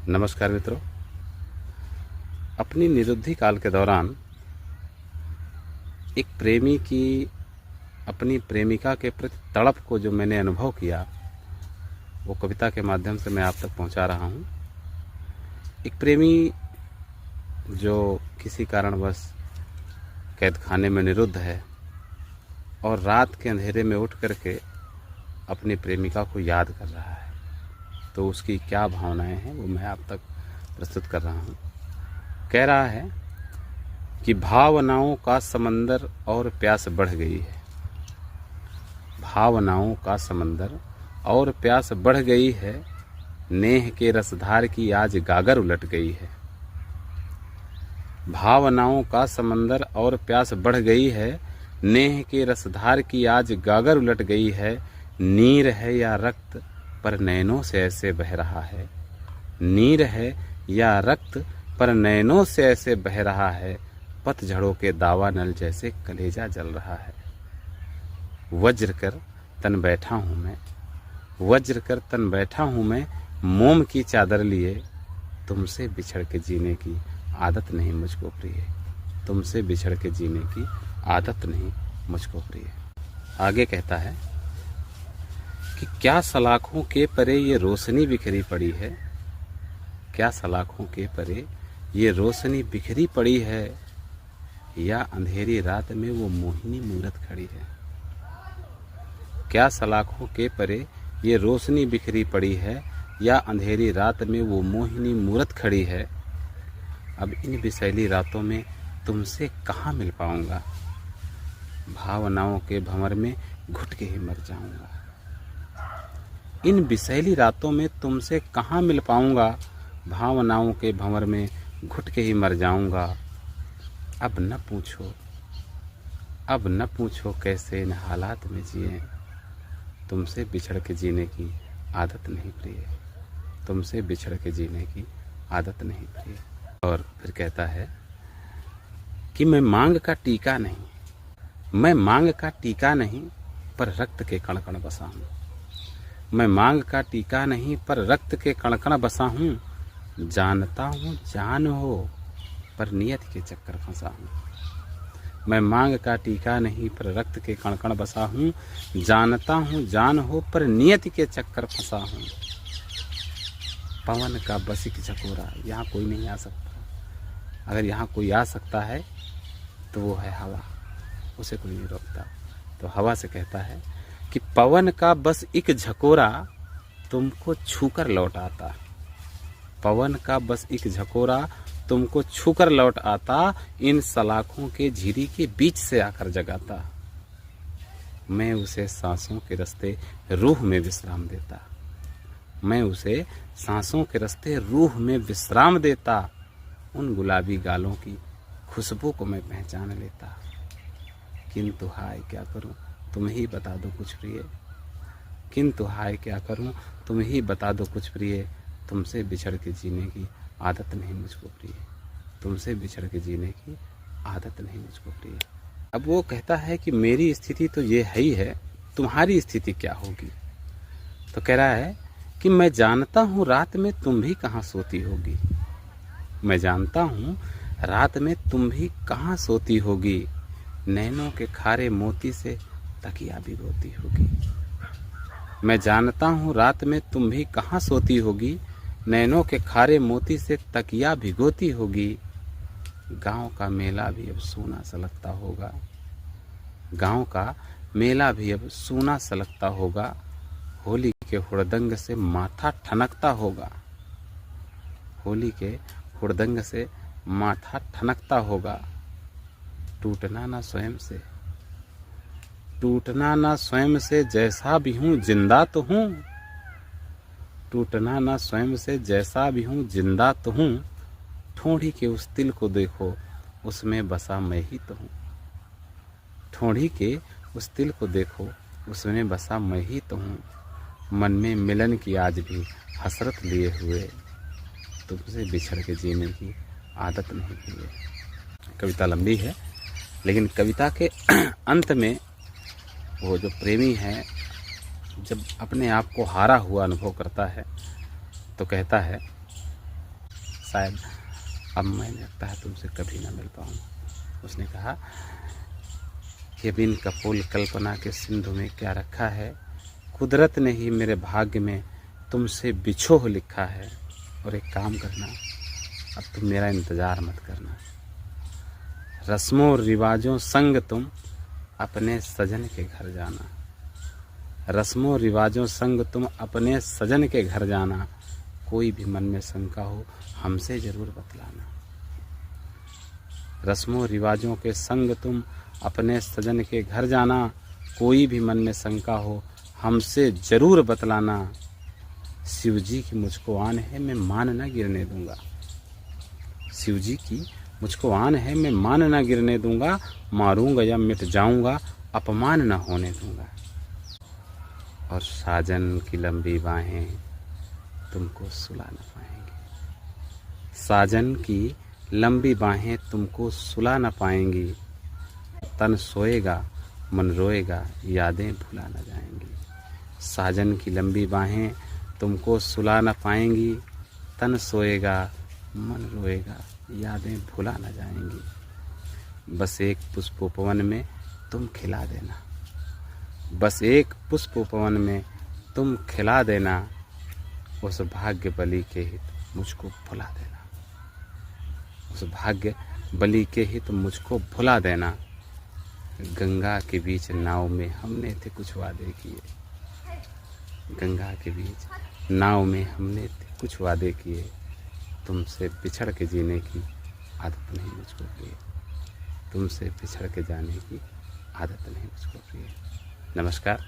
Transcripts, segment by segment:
नमस्कार मित्रों। अपनी निरुद्धि काल के दौरान एक प्रेमी की अपनी प्रेमिका के प्रति तड़प को जो मैंने अनुभव किया, वो कविता के माध्यम से मैं आप तक पहुंचा रहा हूं। एक प्रेमी जो किसी कारणवश कैद खाने में निरुद्ध है और रात के अंधेरे में उठ करके अपनी प्रेमिका को याद कर रहा है, तो उसकी क्या भावनाएं हैं वो मैं आप तक प्रस्तुत कर रहा हूँ। कह रहा है कि भावनाओं का समंदर और प्यास बढ़ गई है। भावनाओं का समंदर और प्यास बढ़ गई है, नेह के रसधार की आज गागर उलट गई है। भावनाओं का समंदर और प्यास बढ़ गई है, नेह के रसधार की आज गागर उलट गई है। नीर है या रक्त पर नैनों से ऐसे बह रहा है। नीर है या रक्त पर नैनों से ऐसे बह रहा है। पतझड़ों के दावा नल जैसे कलेजा जल रहा है। वज्र कर तन बैठा हूँ मैं, वज्र कर तन बैठा हूँ मैं, मोम की चादर लिए। तुमसे बिछड़ के जीने की आदत नहीं मुझको प्रिय। तुमसे बिछड़ के जीने की आदत नहीं मुझको प्रिय। आगे कहता है कि क्या सलाखों के परे ये रोशनी बिखरी पड़ी है। क्या सलाखों के परे ये रोशनी बिखरी पड़ी है, या अंधेरी रात में वो मोहिनी मूरत खड़ी है। क्या सलाखों के परे ये रोशनी बिखरी पड़ी है, या अंधेरी रात में वो मोहिनी मूरत खड़ी है। अब इन विषैली रातों में तुमसे कहाँ मिल पाऊंगा। भावनाओं के भंवर में घुट के ही मर जाऊंगा। इन विषैली रातों में तुमसे कहाँ मिल पाऊंगा। भावनाओं के भंवर में घुट के ही मर जाऊंगा। अब न पूछो कैसे इन हालात में जिए। तुमसे बिछड़ के जीने की आदत नहीं प्रिय। तुमसे बिछड़ के जीने की आदत नहीं प्रिय। और फिर कहता है कि मैं मांग का टीका नहीं, मैं मांग का टीका नहीं, पर रक्त के कण कण बसा हूँ। मैं मांग का टीका नहीं, पर रक्त के कण कण बसा हूँ। जानता हूँ जान हो, पर नियत के चक्कर फंसा हूँ। मैं मांग का टीका नहीं, पर रक्त के कण कण बसा हूँ। जानता हूँ जान हो, पर नियत के चक्कर फंसा हूँ। पवन का बस एक झकोरा, यहाँ कोई नहीं आ सकता। अगर यहाँ कोई आ सकता है तो वो है हवा, उसे कोई नहीं रोकता। तो हवा से कहता है कि पवन का बस एक झकोरा तुमको छूकर लौट आता। पवन का बस एक झकोरा तुमको छूकर लौट आता। इन सलाखों के झिरी के बीच से आकर जगाता। मैं उसे सांसों के रास्ते रूह में विश्राम देता। मैं उसे सांसों के रास्ते रूह में विश्राम देता। उन गुलाबी गालों की खुशबू को मैं पहचान लेता। किंतु हाय क्या करूं, तुम ही बता दो कुछ प्रिय। किंतु हाय क्या करूं, तुम ही बता दो कुछ प्रिय। तुमसे बिछड़ के जीने की आदत नहीं मुझको प्रिय। तुमसे बिछड़ के जीने की आदत नहीं मुझको प्रिय। अब वो कहता है कि मेरी स्थिति तो ये है ही है, तुम्हारी स्थिति क्या होगी। तो कह रहा है कि मैं जानता हूँ रात में तुम भी कहाँ सोती होगी। मैं जानता हूँ रात में तुम भी कहाँ सोती होगी। नैनों के खारे मोती से तकिया भिगोती होगी। मैं जानता हूँ रात में तुम भी कहाँ सोती होगी। नैनों के खारे मोती से तकिया भिगोती होगी। गांव का मेला भी अब सूना सा लगता होगा। गांव का मेला भी अब सूना सा लगता होगा। होली के हुड़दंग से माथा ठनकता होगा। होली के हुड़दंग से माथा ठनकता होगा। टूटना ना स्वयं से, टूटना ना स्वयं से, जैसा भी हूँ जिंदा तो हूँ। टूटना ना स्वयं से, जैसा भी हूँ जिंदा तो हूँ। ठोड़ी के उस तिल को देखो, उसमें बसा मैं ही तो हूँ। ठोड़ी के उस तिल को देखो, उसमें बसा मैं ही तो हूँ। मन में मिलन की आज भी हसरत लिए हुए, तुमसे बिछड़ के जीने की आदत नहीं हुई। कविता लंबी है, लेकिन कविता के अंत में वो जो प्रेमी है, जब अपने आप को हारा हुआ अनुभव करता है, तो कहता है शायद अब मैंने लगता है तुमसे कभी ना मिल पाऊँ। उसने कहा कि बिन कपोल कल्पना के सिंधु में क्या रखा है, कुदरत ने ही मेरे भाग्य में तुमसे बिछोह लिखा है। और एक काम करना, अब तुम मेरा इंतज़ार मत करना, रस्मों रिवाजों संग तुम अपने सजन के घर जाना। रस्मों रिवाजों संग तुम अपने सजन के घर जाना, कोई भी मन में शंका हो हमसे ज़रूर बतलाना। रस्मों रिवाजों के संग तुम अपने सजन के घर जाना, कोई भी मन में शंका हो हमसे ज़रूर बतलाना। शिव जी की मुझको आन है, मैं मान न गिरने दूंगा। शिव जी की मुझको आन है, मैं मान न गिरने दूंगा। मारूंगा या मिट जाऊंगा, अपमान न होने दूंगा। और साजन की लंबी बाहें तुमको सुला न पाएंगी। साजन की लंबी बाहें तुमको सुला न पाएंगी। तन सोएगा मन रोएगा, यादें भुला न जाएंगी। साजन की लंबी बाहें तुमको सुला न पाएंगी। तन सोएगा मन रोएगा, यादें भुला न जाएंगी। बस एक पुष्पोपवन में तुम खिला देना। बस एक पुष्पोपवन में तुम खिला देना। उस भाग्य बलि के हित मुझको भुला देना। उस भाग्य बलि के हित मुझको भुला देना। गंगा के बीच नाव में हमने थे कुछ वादे किए। गंगा के बीच नाव में हमने थे कुछ वादे किए। तुमसे बिछड़ के जीने की आदत नहीं मुझको प्रिय। तुमसे बिछड़ के जाने की आदत नहीं मुझको प्रिय। नमस्कार,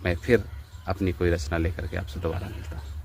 मैं फिर अपनी कोई रचना लेकर के आपसे दोबारा मिलता हूँ।